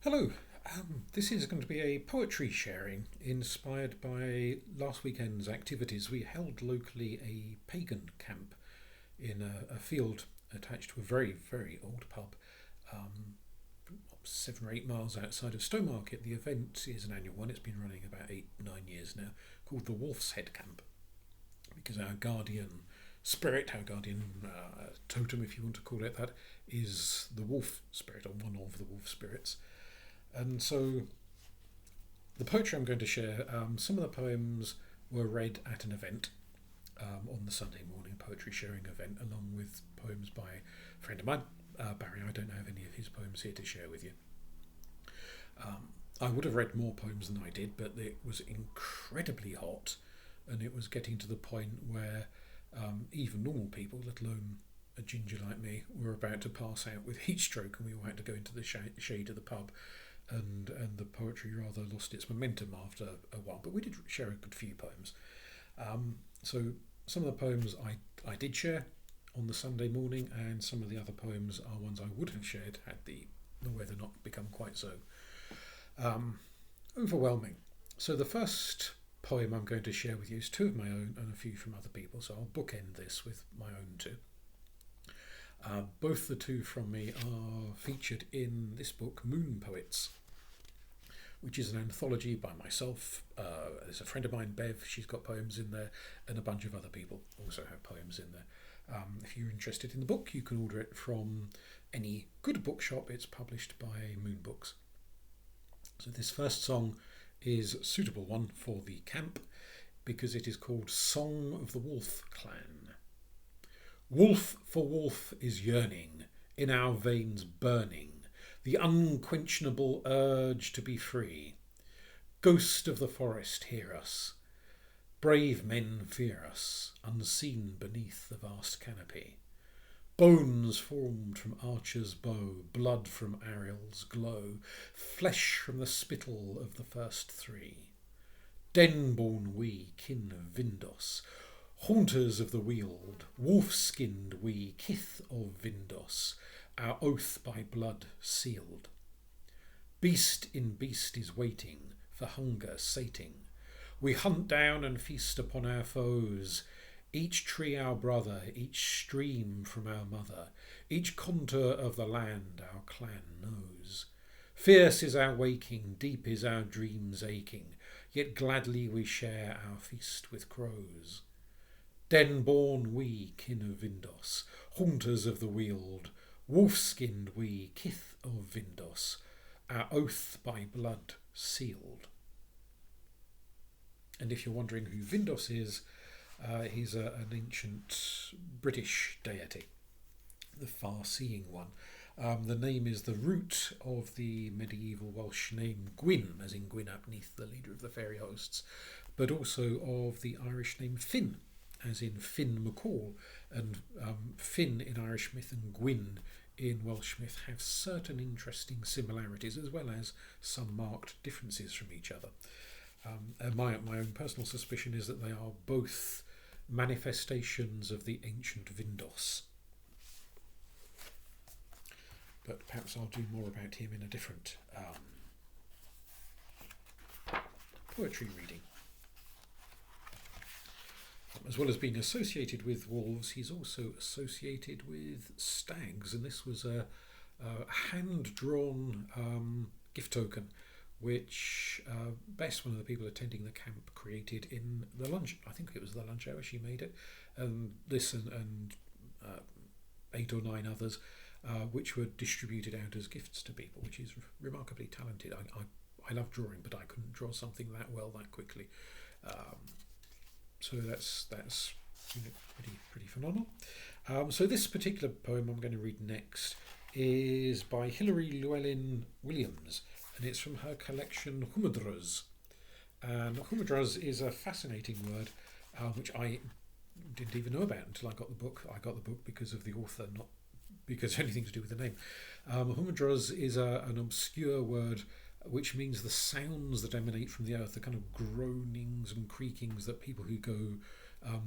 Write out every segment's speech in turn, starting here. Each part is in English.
Hello, this is going to be a poetry sharing inspired by last weekend's activities. We held locally a pagan camp in a field attached to a very, very old pub, um, 7 or 8 miles outside of Stowmarket. The event is an annual one, it's been running about 8, 9 years now, called the Wolf's Head Camp, because our guardian spirit, our guardian totem, if you want to call it that, is the wolf spirit, or one of the wolf spirits. And so the poetry I'm going to share, some of the poems were read at an event on the Sunday morning poetry sharing event, along with poems by a friend of mine, Barry. I don't have any of his poems here to share with you. I would have read more poems than I did, but it was incredibly hot, and it was getting to the point where even normal people, let alone a ginger like me, were about to pass out with heat stroke, and we all had to go into the shade of the pub. And the poetry rather lost its momentum after a while, but we did share a good few poems. So some of the poems I did share on the Sunday morning, and some of the other poems are ones I would have shared had the weather not become quite so overwhelming. So the first poem I'm going to share with you is two of my own and a few from other people, so I'll bookend this with my own two. Both the two from me are featured in this book, Moon Poets, which is an anthology by myself. There's a friend of mine, Bev, she's got poems in there, and a bunch of other people also have poems in there. If you're interested in the book, you can order it from any good bookshop. It's published by Moon Books. So this first song is a suitable one for the camp because it is called Song of the Wolf Clan. Wolf for wolf is yearning, in our veins burning, the unquenchable urge to be free. Ghost of the forest, hear us. Brave men fear us, unseen beneath the vast canopy. Bones formed from archer's bow, blood from Ariel's glow, flesh from the spittle of the first three. Den-born we, kin of Vindos, haunters of the weald, wolf-skinned we, kith of Vindos, our oath by blood sealed. Beast in beast is waiting, for hunger sating. We hunt down and feast upon our foes, each tree our brother, each stream from our mother, each contour of the land our clan knows. Fierce is our waking, deep is our dreams aching, yet gladly we share our feast with crows. Den-born we, kin of Vindos, haunters of the weald, wolf-skinned we, kith of Vindos, our oath by blood sealed. And if you're wondering who Vindos is, he's an ancient British deity, the far-seeing one. The name is the root of the medieval Welsh name Gwyn, as in Gwyn ap Neath, the leader of the fairy hosts, but also of the Irish name Finn, as in Finn McCall, and Finn in Irish myth and Gwyn in Welsh myth have certain interesting similarities as well as some marked differences from each other. And my own personal suspicion is that they are both manifestations of the ancient Vindos. But perhaps I'll do more about him in a different poetry reading. As well as being associated with wolves, he's also associated with stags, and this was a hand-drawn gift token which Bess, one of the people attending the camp, created in the lunch. I think it was the lunch hour she made it, and this and 8 or 9 others, which were distributed out as gifts to people, which is remarkably talented. I love drawing, but I couldn't draw something that well that quickly. So that's pretty phenomenal. So this particular poem I'm going to read next is by Hilary Llewellyn-Williams, and it's from her collection Humidras. And Humidras is a fascinating word, which I didn't even know about until I got the book. I got the book because of the author, not because of anything to do with the name. Humidras is an obscure word which means the sounds that emanate from the earth, the kind of groanings and creakings that people who go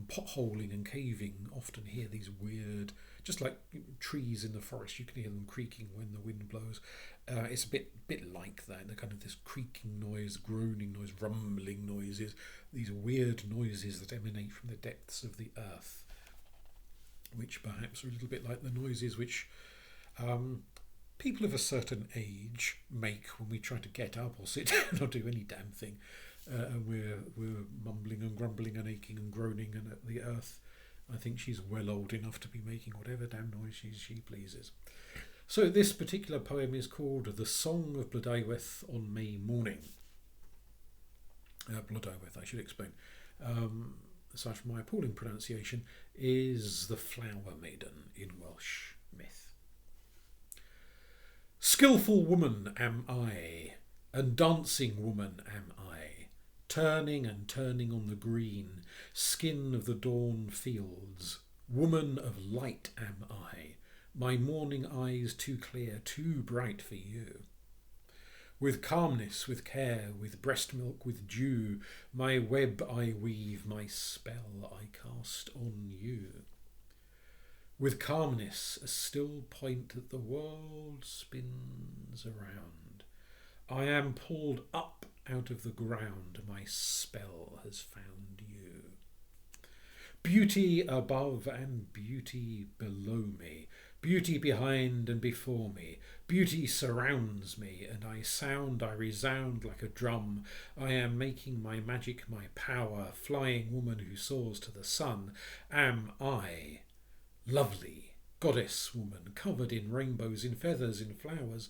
potholing and caving often hear. These weird, just like trees in the forest, you can hear them creaking when the wind blows. It's a bit like that, the kind of this creaking noise, groaning noise, rumbling noises, these weird noises that emanate from the depths of the earth, which perhaps are a little bit like the noises which people of a certain age make when we try to get up or sit down or do any damn thing, and we're mumbling and grumbling and aching and groaning, and at the earth, I think she's well old enough to be making whatever damn noise she pleases. So this particular poem is called The Song of Blodeuwedd on May Morning. Blodeuwedd, I should explain. Aside from my appalling pronunciation, is the flower maiden in Welsh myth. Skilful woman am I, and dancing woman am I, turning and turning on the green skin of the dawn fields. Woman of light am I, my morning eyes too clear, too bright for you. With calmness, with care, with breast milk, with dew, my web I weave, my spell I cast on you. With calmness, a still point that the world spins around, I am pulled up out of the ground, my spell has found you. Beauty above and beauty below me, beauty behind and before me, beauty surrounds me, and I resound like a drum. I am making my magic my power, flying woman who soars to the sun, am I. Lovely goddess woman, covered in rainbows, in feathers, in flowers.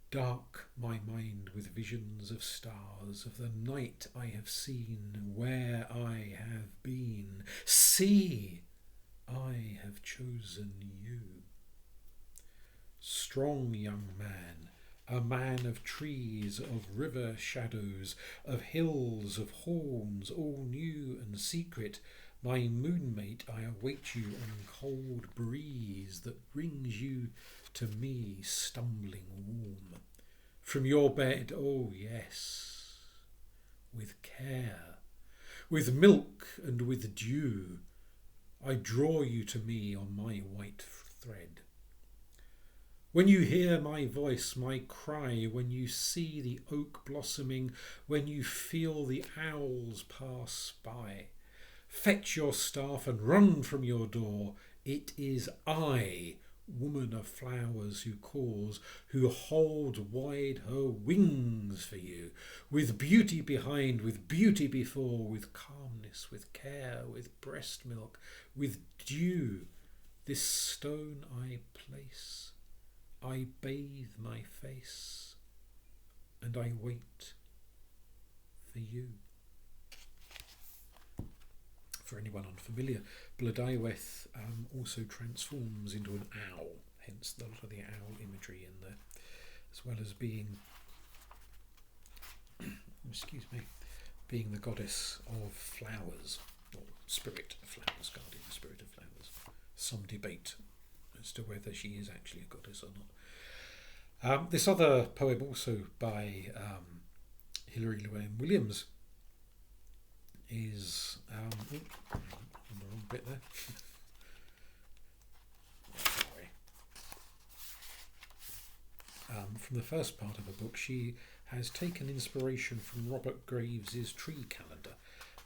Dark my mind with visions of stars, of the night I have seen, where I have been. See, I have chosen you. Strong young man, a man of trees, of river shadows, of hills, of horns, all new and secret. My moonmate, I await you on cold breeze that brings you to me stumbling warm. From your bed, oh yes, with care, with milk and with dew, I draw you to me on my white thread. When you hear my voice, my cry, when you see the oak blossoming, when you feel the owls pass by, fetch your staff and run from your door. It is I, woman of flowers, who calls, who holds wide her wings for you, with beauty behind, with beauty before, with calmness, with care, with breast milk, with dew. This stone I place, I bathe my face, and I wait for you. For anyone unfamiliar, Blodeuwedd also transforms into an owl, hence a lot of the owl imagery in there, as well as being, being the goddess of flowers, or spirit of flowers, guardian spirit of flowers. Some debate as to whether she is actually a goddess or not. This other poem, also by Hilary Llewellyn-Williams, is on the wrong bit there. Sorry. From the first part of the book, she has taken inspiration from Robert Graves's tree calendar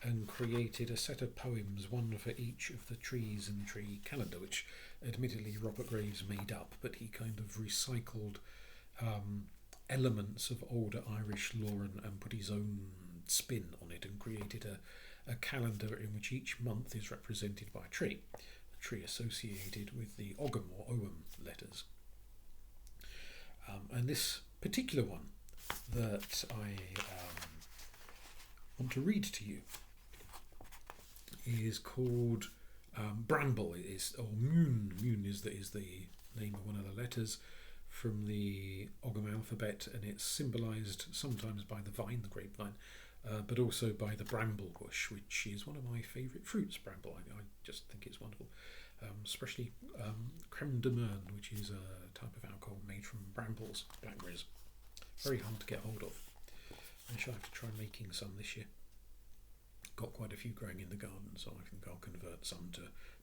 and created a set of poems, one for each of the trees in the tree calendar, which admittedly Robert Graves made up, but he kind of recycled elements of older Irish lore and put his own spin on it and created a calendar in which each month is represented by a tree associated with the Ogham or Ogham letters. And this particular one that I want to read to you is called Bramble, or Moon. Moon is the name of one of the letters from the Ogham alphabet, and it's symbolised sometimes by the vine, the grapevine, but also by the bramble bush, which is one of my favourite fruits, bramble. I just think it's wonderful, especially creme de menthe, which is a type of alcohol made from brambles, blackberries. Very hard to get hold of. I shall have to try making some this year. Got quite a few growing in the garden, so I think I'll convert some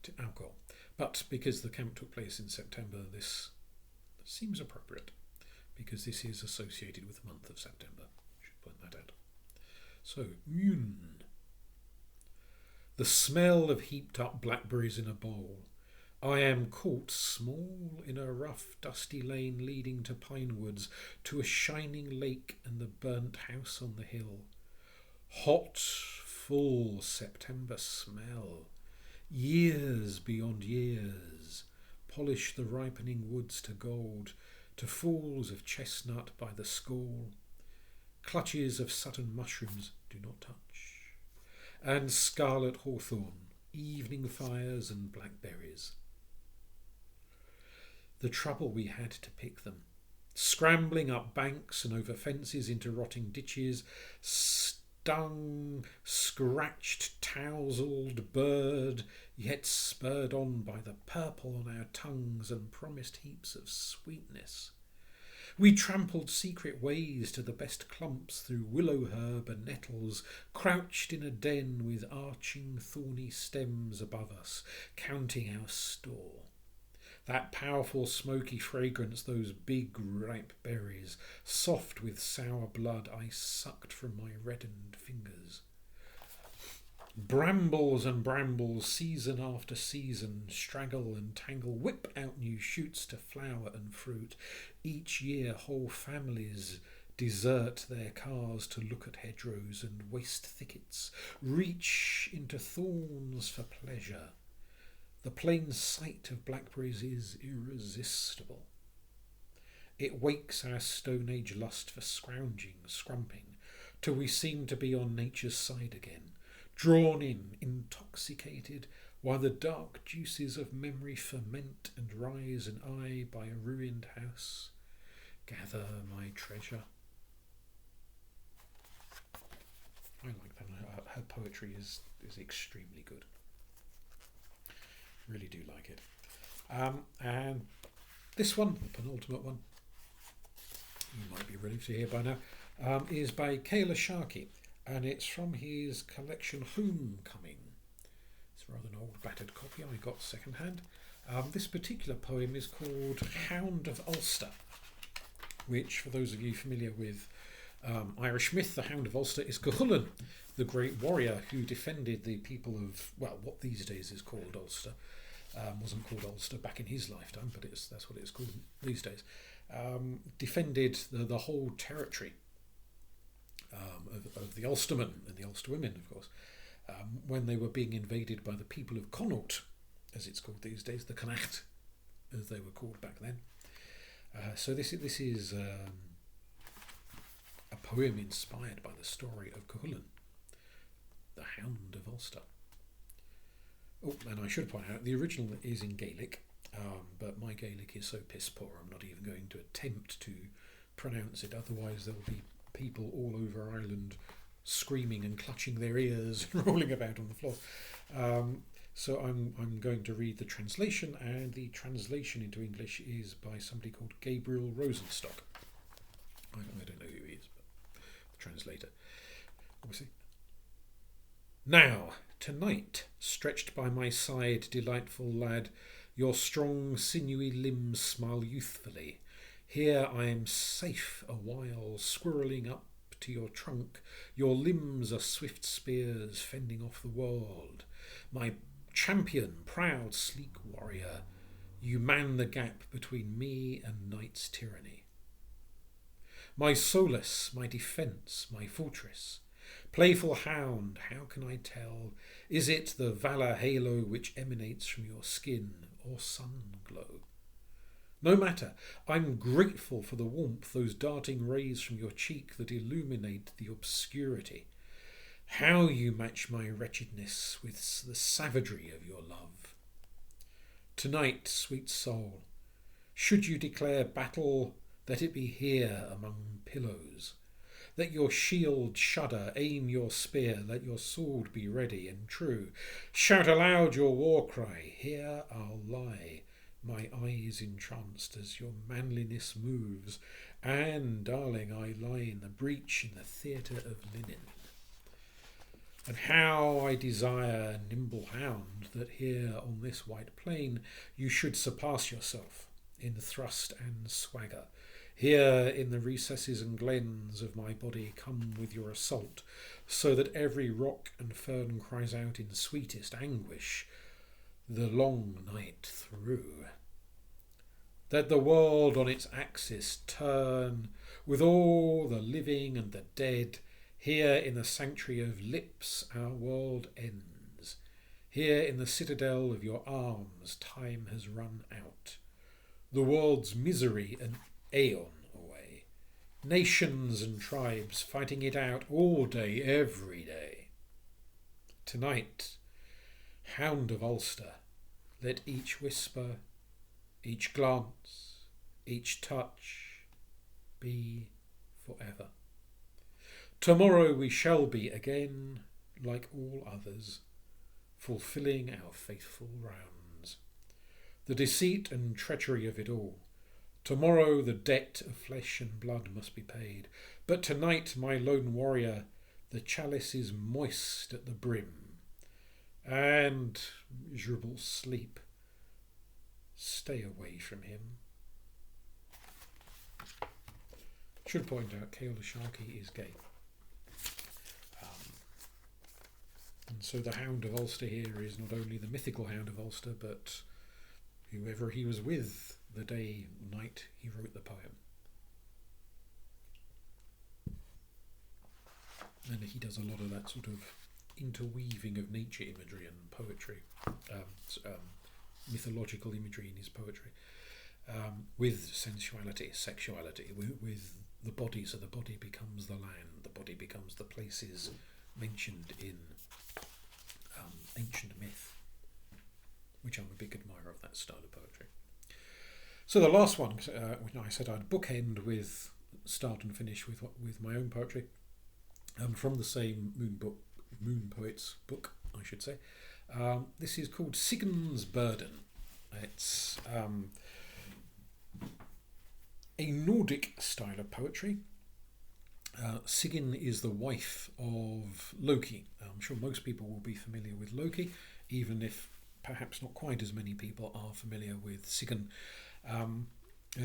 to alcohol. But because the camp took place in September, seems appropriate because this is associated with the month of September. Should point that out. So, Mune. The smell of heaped up blackberries in a bowl. I am caught small in a rough, dusty lane leading to pine woods, to a shining lake and the burnt house on the hill. Hot, full September smell. Years beyond years. Polish the ripening woods to gold, to falls of chestnut by the Scall. Clutches of Sutton mushrooms do not touch. And scarlet hawthorn, evening fires and blackberries. The trouble we had to pick them. Scrambling up banks and over fences into rotting ditches, stung, scratched, tousled bird, yet spurred on by the purple on our tongues and promised heaps of sweetness. We trampled secret ways to the best clumps through willow herb and nettles, crouched in a den with arching thorny stems above us, counting our store. That powerful smoky fragrance, those big ripe berries, soft with sour blood, I sucked from my reddened fingers. Brambles and brambles, season after season, straggle and tangle, whip out new shoots to flower and fruit. Each year whole families desert their cars to look at hedgerows and waste thickets, reach into thorns for pleasure. The plain sight of blackberries is irresistible. It wakes our Stone Age lust for scrounging, scrumping, till we seem to be on nature's side again, drawn in, intoxicated, while the dark juices of memory ferment and rise, and I, by a ruined house, gather my treasure. I like that. Her poetry is extremely good. Really do like it. And this one, the penultimate one, you might be ready to hear by now, is by Cathal O Searcaigh, and it's from his collection Homecoming. It's rather an old battered copy I got second hand. This particular poem is called Hound of Ulster, which, for those of you familiar with Irish myth, the Hound of Ulster is Cuchulainn, the great warrior who defended the people of, well, what these days is called Ulster. Wasn't called Ulster back in his lifetime, but that's what it's called these days. Defended the whole territory of the Ulstermen and the Ulsterwomen, of course, when they were being invaded by the people of Connaught, as it's called these days, the Connacht, as they were called back then. So this is a poem inspired by the story of Cuchulainn, the Hound of Ulster. Oh, and I should point out, the original is in Gaelic, but my Gaelic is so piss poor I'm not even going to attempt to pronounce it, otherwise there will be people all over Ireland screaming and clutching their ears and rolling about on the floor. So I'm going to read the translation, and the translation into English is by somebody called Gabriel Rosenstock. I don't know who he is, but the translator, obviously. Now, tonight, stretched by my side, delightful lad, your strong, sinewy limbs smile youthfully. Here I am safe a while, squirreling up to your trunk. Your limbs are swift spears, fending off the world. My champion, proud, sleek warrior, you man the gap between me and night's tyranny. My solace, my defence, my fortress, playful hound, how can I tell? Is it the valour halo which emanates from your skin, or sun glow? No matter, I'm grateful for the warmth, those darting rays from your cheek that illuminate the obscurity. How you match my wretchedness with the savagery of your love. Tonight, sweet soul, should you declare battle, let it be here among pillows. Let your shield shudder, aim your spear, let your sword be ready and true. Shout aloud your war cry, here I'll lie, my eyes entranced as your manliness moves, and, darling, I lie in the breach in the theatre of linen. And how I desire, nimble hound, that here on this white plain you should surpass yourself in thrust and swagger. Here in the recesses and glens of my body come with your assault, so that every rock and fern cries out in sweetest anguish the long night through. Let the world on its axis turn, with all the living and the dead. Here in the sanctuary of lips our world ends. Here in the citadel of your arms time has run out. The world's misery an aeon away. Nations and tribes fighting it out all day, every day. Tonight, Hound of Ulster, let each whisper, each glance, each touch be forever. Tomorrow we shall be again like all others, fulfilling our faithful rounds. The deceit and treachery of it all. Tomorrow the debt of flesh and blood must be paid. But tonight, my lone warrior, the chalice is moist at the brim. And, miserable sleep, stay away from him. Should point out, Cathal O Searcaigh is gay. And so the Hound of Ulster here is not only the mythical Hound of Ulster, but whoever he was with the night he wrote the poem. And he does a lot of that sort of interweaving of nature imagery and poetry, mythological imagery in his poetry, with sensuality, sexuality, with the body, so the body becomes the land, the body becomes the places mentioned in ancient myth, which I'm a big admirer of that style of poetry. So the last one, which I said I'd bookend with, start and finish with my own poetry, from the same Moon Poets book, I should say. This is called Sigun's Burden. It's a Nordic style of poetry. Sigyn is the wife of Loki. I'm sure most people will be familiar with Loki, even if perhaps not quite as many people are familiar with Sigyn. And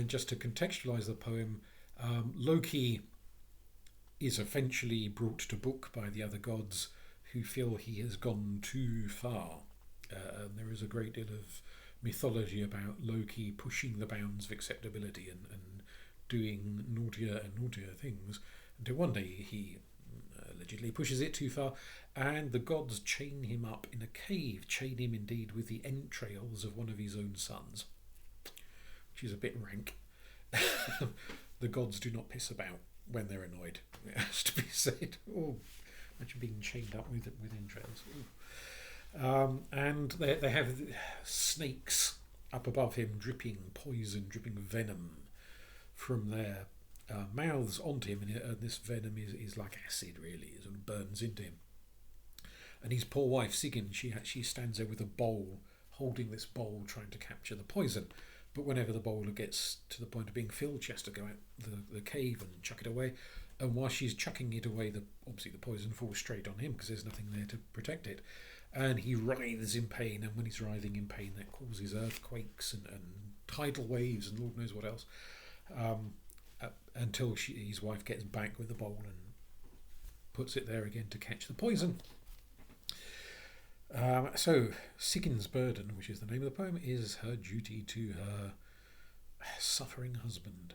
just to contextualise the poem, Loki is eventually brought to book by the other gods who feel he has gone too far. And there is a great deal of mythology about Loki pushing the bounds of acceptability and doing naughtier and naughtier things, until one day he allegedly pushes it too far, and the gods chain him up in a cave, chain him indeed with the entrails of one of his own sons, which is a bit rank. The gods do not piss about when they're annoyed, it has to be said. Oh, imagine being chained up with entrails. And they have snakes up above him, dripping poison, dripping venom from their mouths onto him, and this venom is like acid, really. It sort of burns into him. And his poor wife Sigyn, she stands there with a bowl, holding this bowl, trying to capture the poison. But whenever the bowl gets to the point of being filled, she has to go out the cave and chuck it away. And while she's chucking it away, obviously the poison falls straight on him because there's nothing there to protect it. And he writhes in pain, and when he's writhing in pain, that causes earthquakes and tidal waves and Lord knows what else. Until his wife gets back with the bowl and puts it there again to catch the poison. So Sigyn's Burden, which is the name of the poem, is her duty to her suffering husband.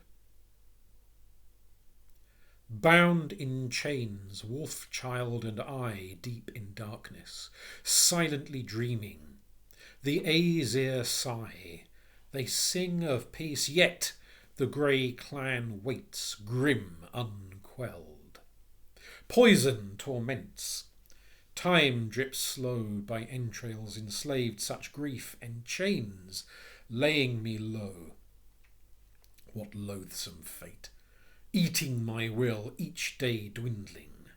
Bound in chains, wolf child and I, deep in darkness, silently dreaming, the Aesir sigh, they sing of peace, yet the grey clan waits, grim, unquelled. Poison torments. Time drips slow by entrails enslaved, such grief enchains, laying me low. What loathsome fate, eating my will, each day dwindling.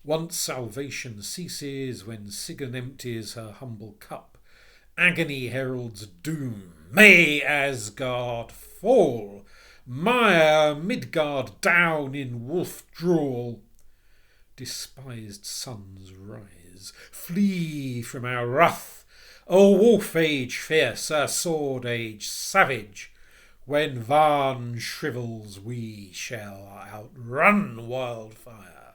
Once salvation ceases when Sigyn empties her humble cup. Agony heralds doom. May Asgard fall! Mire Midgard down in wolf drool! Despised sons rise, flee from our wrath. O wolf age fierce, a sword age savage, When Varn shrivels, we shall outrun wildfire.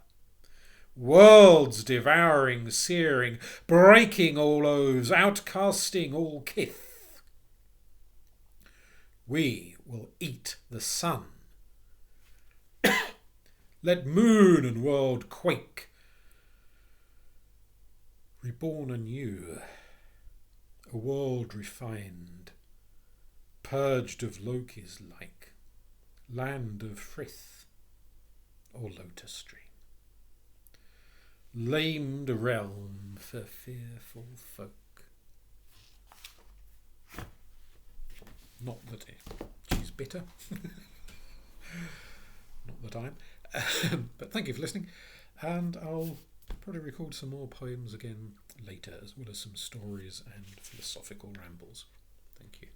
Worlds devouring, searing, breaking all oaths, outcasting all kith. We will eat the sun. Let moon and world quake. Reborn anew, a world refined, purged of Loki's like, land of Frith or Lotus Stream. Lamed realm for fearful folk. Not that she's bitter. Not that I am. But thank you for listening, and I'll probably record some more poems again later, as well as some stories and philosophical rambles. Thank you.